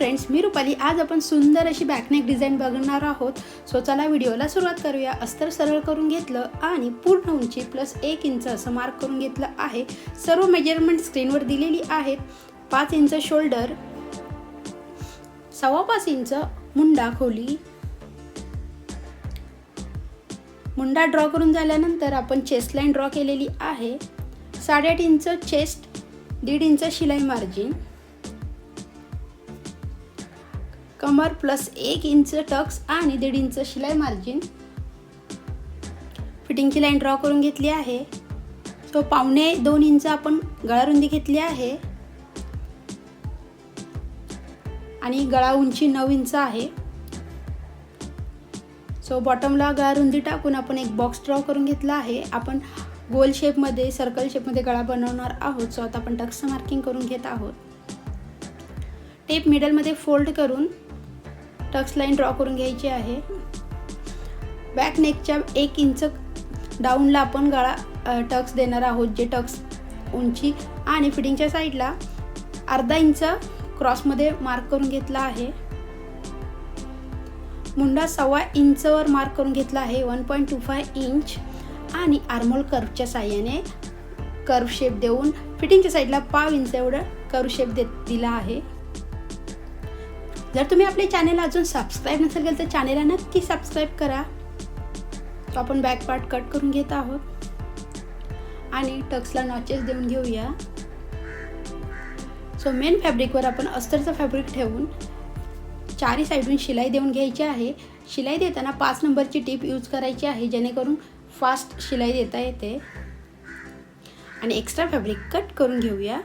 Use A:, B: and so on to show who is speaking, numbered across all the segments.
A: Friends, मी रुपाली. आज आपण सुंदर अशी बॅकनेक डिझाईन बघणार आहोत. सो चला व्हिडिओला सुरुवात करूया. अस्तर सरळ करून घेतलं आणि पूर्ण उंची प्लस 1 इंच असं मार्क करून घेतलं आहे. सर्व मेजरमेंट स्क्रीनवर दिलेली आहेत. 5 इंच शोल्डर, 5.25 इंच मुंडा खोली. मुंडा ड्रॉ करून झाल्यानंतर आपण चेस्ट लाईन ड्रॉ केलेली आहे. 8.5 इंच चेस्ट, 1.5 इंच शिलाई मार्जिन. कमर प्लस 1 इंच टक्स आणि 1.5 इंच शिलाई मार्जिन. फिटिंगची लाईन ड्रॉ करून घेतली आहे. सो 1.25 इंच आपण गळा रुंदी घेतली आहे आणि गळा उंची 9 इंच आहे. सो बॉटमला गळा रुंदी टाकून आपण एक बॉक्स ड्रॉ करून घेतला आहे. आपण गोल शेपमध्ये, सर्कल शेपमध्ये गळा बनवणार आहोत. सो आता आपण टक्स मार्किंग करून घेत आहोत. टेप मिडलमध्ये फोल्ड करून टक्स लाईन ड्रॉ करून घ्यायची आहे. बॅक नेकच्या 1 इंच डाऊनला आपण गळा टक्स देणार आहोत. जे टक्स उंची आणि फिटिंगच्या साईडला 1/2 इंच क्रॉसमध्ये मार्क करून घेतला आहे. मुंडा 1.25 इंचवर मार्क करून घेतला आहे. 1.25 इंच आणि आर्महोल कर्वच्या साहाय्याने कर्व शेप देऊन फिटिंगच्या साईडला 1/2 इंच एवढं कर्व शेप दिला आहे. जर तुम्ही आपले चॅनल अजून सबस्क्राईब नसेल केलं तर चॅनलला नक्की सबस्क्राईब करा. तो आपण बॅक पार्ट कट करून घेत आहोत आणि टक्सला नॉचेस देऊन घेऊया. सो मेन फॅब्रिकवर आपण अस्तरचं फॅब्रिक ठेवून चारी साईडून शिलाई देऊन घ्यायची आहे. शिलाई देताना 5 नंबरची टीप यूज करायची आहे, जेणेकरून फास्ट शिलाई देता येते. आणि एक्स्ट्रा फॅब्रिक कट करून घेऊया.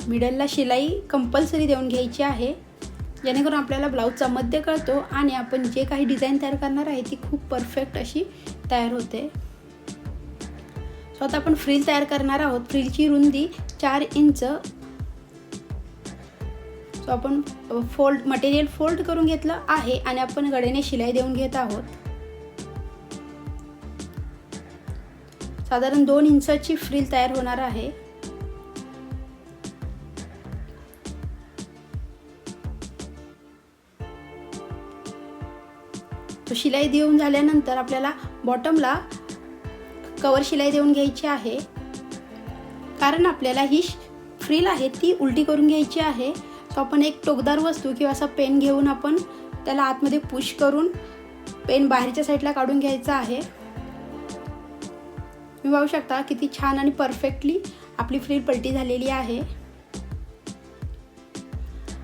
A: मिडलला शिलाई कंपल्सरी देऊन घ्यायची आहे, जेणेकरून आपल्याला ब्लाऊजचा मध्य कळतो आणि आपण जे काही डिझाईन तयार करणार आहे ती खूप परफेक्ट अशी तयार होते. सो आता आपण फ्रिल तयार करणार आहोत. फ्रिलची रुंदी 4 इंच. सो आपण मटेरियल फोल्ड करून घेतलं आहे आणि आपण गळ्याने शिलाई देऊन घेत आहोत. साधारण 2 इंचाची फ्रिल तयार होणार आहे. तो शिलाई देऊन झाल्यानंतर आपल्याला बॉटमला कवर शिलाई देऊन घ्यायची आहे, कारण आपल्याला ही फ्रिल आहे ती उलटी करून घ्यायची आहे. सो आपण एक टोकदार वस्तू किंवा असा पेन घेऊन आपण त्याला आतमध्ये पुश करून पेन बाहेरच्या साईडला काढून घ्यायचा आहे. तुम्ही पाहू शकता किती छान आणि परफेक्टली आपली फ्रिल पलटी झालेली आहे.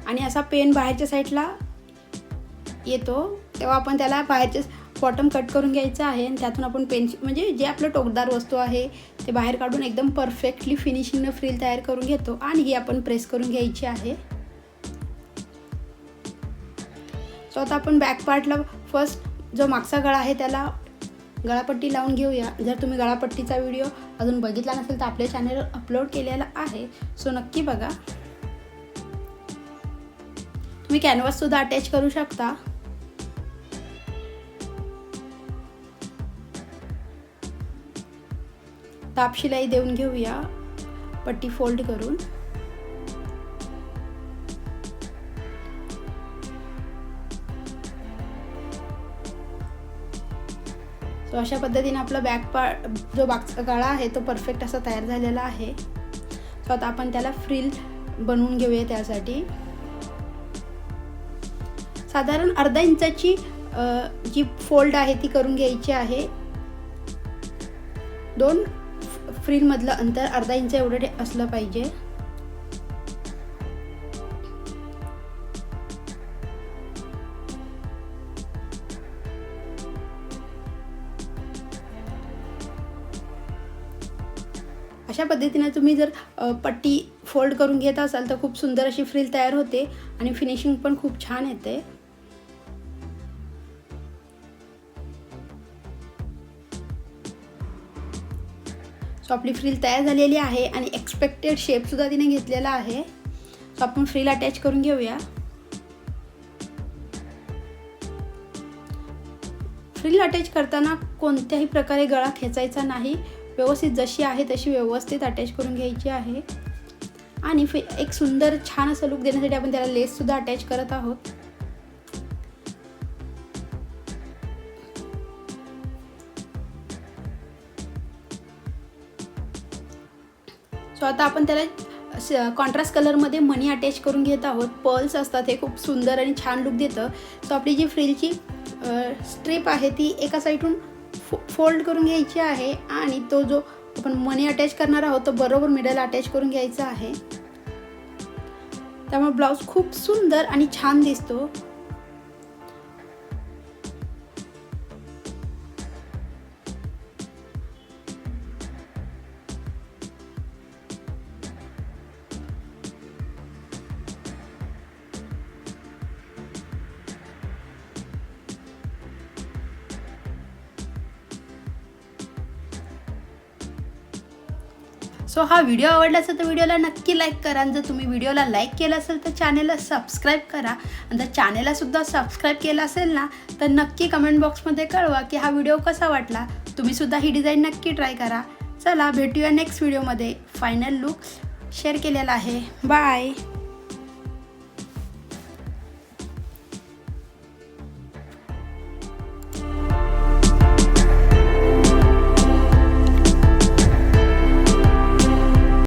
A: आणि असा पेन बाहेरच्या साईडला येतो तेव्हा आपण त्याला बाहेरचे बॉटम कट करून घ्यायचं आहे आणि त्यातून आपण पेन म्हणजे जे आपलं टोकदार वस्तू आहे ते बाहेर काढून एकदम परफेक्टली फिनिशिंगनं फ्रिल तयार करून घेतो आणि ही आपण प्रेस करून घ्यायची आहे. सो आता आपण बॅक पार्टला फर्स्ट जो मागचा गळा आहे त्याला गळापट्टी लावून घेऊया. जर तुम्ही गळापट्टीचा व्हिडिओ अजून बघितला नसेल तर आपल्या चॅनलवर अपलोड केलेला आहे, सो नक्की बघा. तुम्ही कॅनव्हास सुद्धा अटॅच करू शकता. ताप शिलाई देऊन घेऊया पट्टी फोल्ड करून. सो अशा पद्धतीने आपला बॅक पार्ट जो बागचा गळा आहे तो परफेक्ट असा तयार झालेला आहे. सो आता आपण त्याला फ्रिल बनवून घेऊया. त्यासाठी साधारण 1/2 इंचाची जी फोल्ड आहे ती करून घ्यायची आहे. 2 फ्रिलमधलं अंतर 1/2 इंच एवढं असलं पाहिजे. अशा पद्धतीने तुम्ही जर पट्टी फोल्ड करून घेत असाल तर खूप सुंदर अशी फ्रिल तयार होते आणि फिनिशिंग पण खूप छान येते. सो आपली फ्रिल तयार झालेली आहे आणि एक्सपेक्टेड शेपसुद्धा तिने घेतलेला आहे. सो आपण फ्रिल अटॅच करून घेऊया. फ्रिल अटॅच करताना कोणत्याही प्रकारे गळा खेचायचा नाही. व्यवस्थित जशी आहे तशी व्यवस्थित अटॅच करून घ्यायची आहे. आणि एक सुंदर छान असं लुक देण्यासाठी आपण त्याला लेससुद्धा अटॅच करत आहोत. सो आता आपण त्याला कॉन्ट्रास्ट कलरमध्ये मनी अटॅच करून घेत आहोत. पर्ल्स असतात, हे खूप सुंदर आणि छान लुक देतं. सो आपली जी फ्रिलची स्ट्रीप आहे ती एका साईडून फोल्ड करून घ्यायची आहे आणि तो जो आपण मनी अटॅच करणार आहोत तो बरोबर मिडल अटॅच करून घ्यायचा आहे. त्यामुळे ब्लाऊज खूप सुंदर आणि छान दिसतो. सो हा व्हिडिओ आवडला असेल तर व्हिडिओला नक्की लाईक करा. आणि जर तुम्ही व्हिडिओला लाईक केलं असेल तर चॅनेलला सबस्क्राईब करा. आणि जर चॅनेललासुद्धा सबस्क्राईब केलं असेल ना तर नक्की कमेंट बॉक्समध्ये कळवा की हा व्हिडिओ कसा वाटला. तुम्हीसुद्धा ही डिझाईन नक्की ट्राय करा. चला भेटूया नेक्स्ट व्हिडिओमध्ये. फायनल लुक शेअर केलेला आहे. बाय.